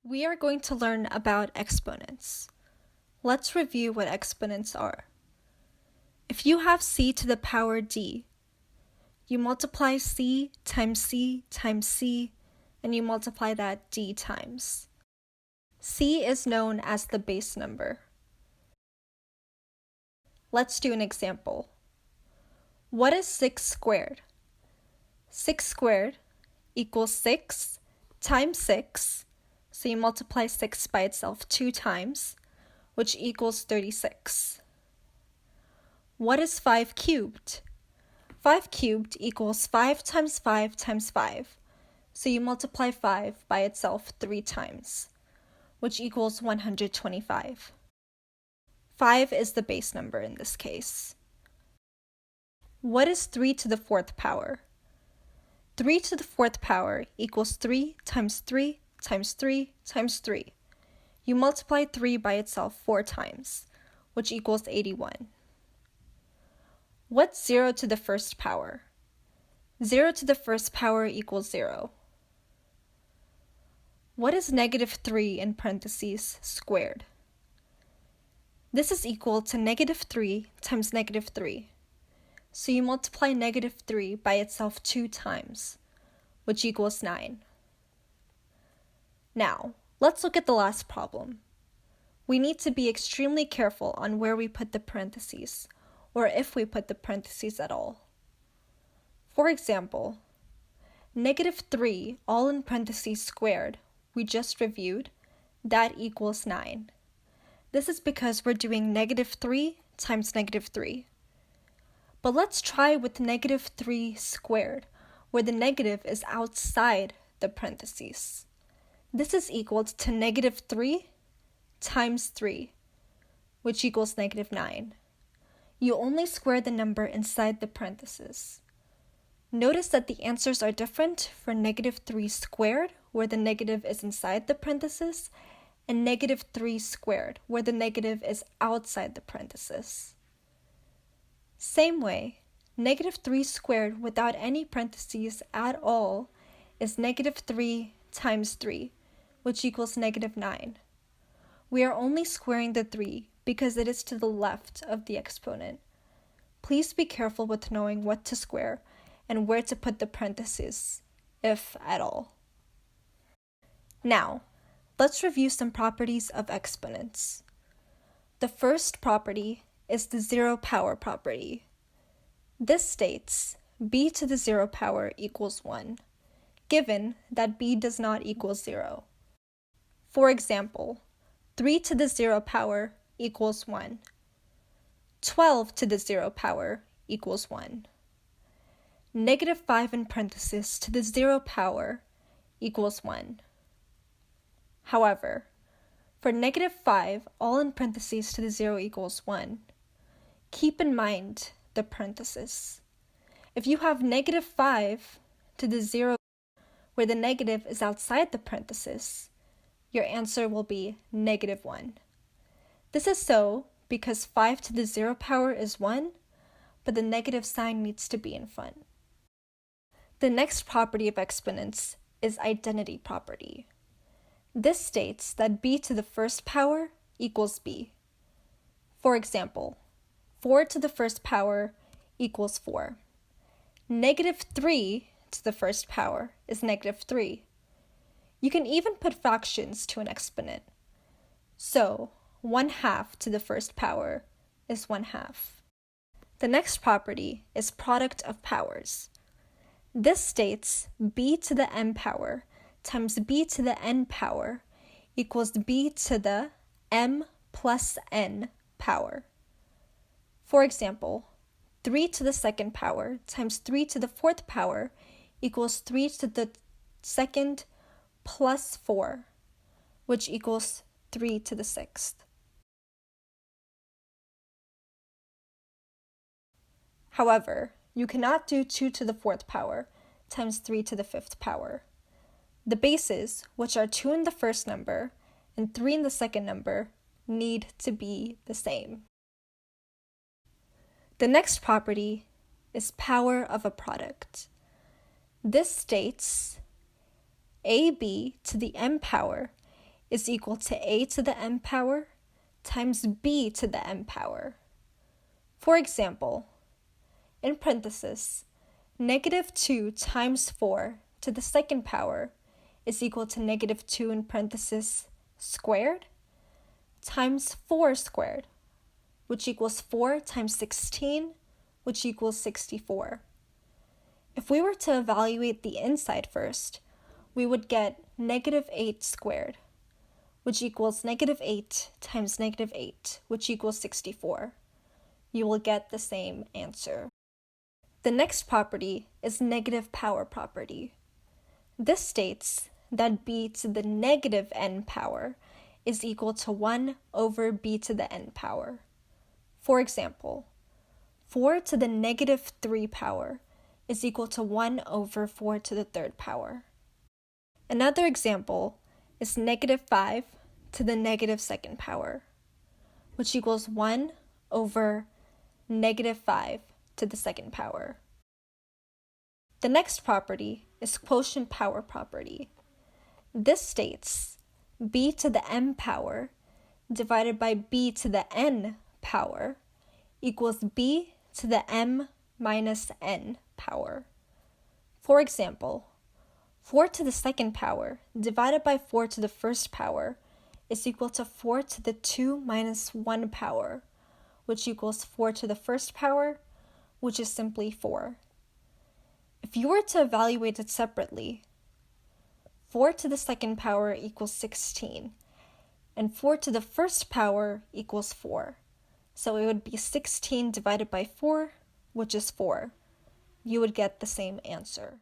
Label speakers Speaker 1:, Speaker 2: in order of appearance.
Speaker 1: We are going to learn about exponents. Let's review what exponents are. If you have c to the power d, you multiply c times c times c, and you multiply that d times. C is known as the base number. Let's do an example. What is 6 squared? 6 squared equals 6 times 6, so you multiply 6 by itself 2 times, which equals 36. What is 5 cubed? 5 cubed equals 5 times 5 times 5, so you multiply 5 by itself 3 times, which equals 125. 5 is the base number in this case. What is 3 to the 4th power? 3 to the 4th power equals 3 times 3 times 3 times 3. You multiply 3 by itself 4 times, which equals 81. What's 0 to the 1st power? 0 to the 1st power equals 0. What is negative 3 in parentheses squared? This is equal to negative 3 times negative 3. So you multiply negative 3 by itself 2 times, which equals 9. Now, let's look at the last problem. We need to be extremely careful on where we put the parentheses, or if we put the parentheses at all. For example, negative 3 all in parentheses squared, we just reviewed, that equals 9. This is because we're doing negative 3 times negative 3. But let's try with negative 3 squared, where the negative is outside the parentheses. This is equal to negative 3 times 3, which equals negative 9. You only square the number inside the parentheses. Notice that the answers are different for negative 3 squared, where the negative is inside the parentheses, and negative 3 squared, where the negative is outside the parentheses. Same way, negative 3 squared without any parentheses at all is negative 3 times 3, which equals negative 9. We are only squaring the 3 because it is to the left of the exponent. Please be careful with knowing what to square and where to put the parentheses, if at all. Now, let's review some properties of exponents. The first property is the zero power property. This states b to the 0 power equals 1, given that b does not equal 0. For example, 3 to the 0 power equals 1. 12 to the 0 power equals 1. Negative 5 in parentheses to the 0 power equals 1. However, for negative 5 all in parentheses to the 0 equals 1, keep in mind the parentheses. If you have negative 5 to the 0 where the negative is outside the parentheses, your answer will be negative 1. This is so because 5 to the 0 power is 1, but the negative sign needs to be in front. The next property of exponents is identity property. This states that b to the 1st power equals b. For example, 4 to the 1st power equals 4. Negative 3 to the 1st power is negative 3. You can even put fractions to an exponent. So, 1/2 to the 1st power is 1/2. The next property is product of powers. This states b to the m power times b to the n power equals b to the m plus n power. For example, 3 to the 2nd power times 3 to the 4th power equals 3 to the 2nd plus 4, which equals 3 to the 6th. However, you cannot do 2 to the 4th power times 3 to the 5th power. The bases, which are 2 in the first number and 3 in the second number, need to be the same. The next property is power of a product. This states ab to the m power is equal to a to the n power times b to the n power. For example, in parentheses, -2 times 4 to the second power is equal to -2 in parentheses squared times 4 squared, which equals 4 times 16, which equals 64. If we were to evaluate the inside first, we would get -8 squared, which equals -8 times -8, which equals 64. You will get the same answer. The next property is negative power property. This states that b to the negative n power is equal to 1 over b to the n power. For example, 4 to the -3 power is equal to 1 over 4 to the third power. Another example is -5 to the -2nd power, which equals 1 over -5 to the second power. The next property is quotient power property. This states b to the m power divided by b to the n power equals b to the m minus n power. For example, 4 to the second power divided by 4 to the first power is equal to 4 to the 2 minus 1 power, which equals 4 to the first power, which is simply 4. If you were to evaluate it separately, 4 to the second power equals 16, and 4 to the first power equals 4. So it would be 16 divided by 4, which is 4. You would get the same answer.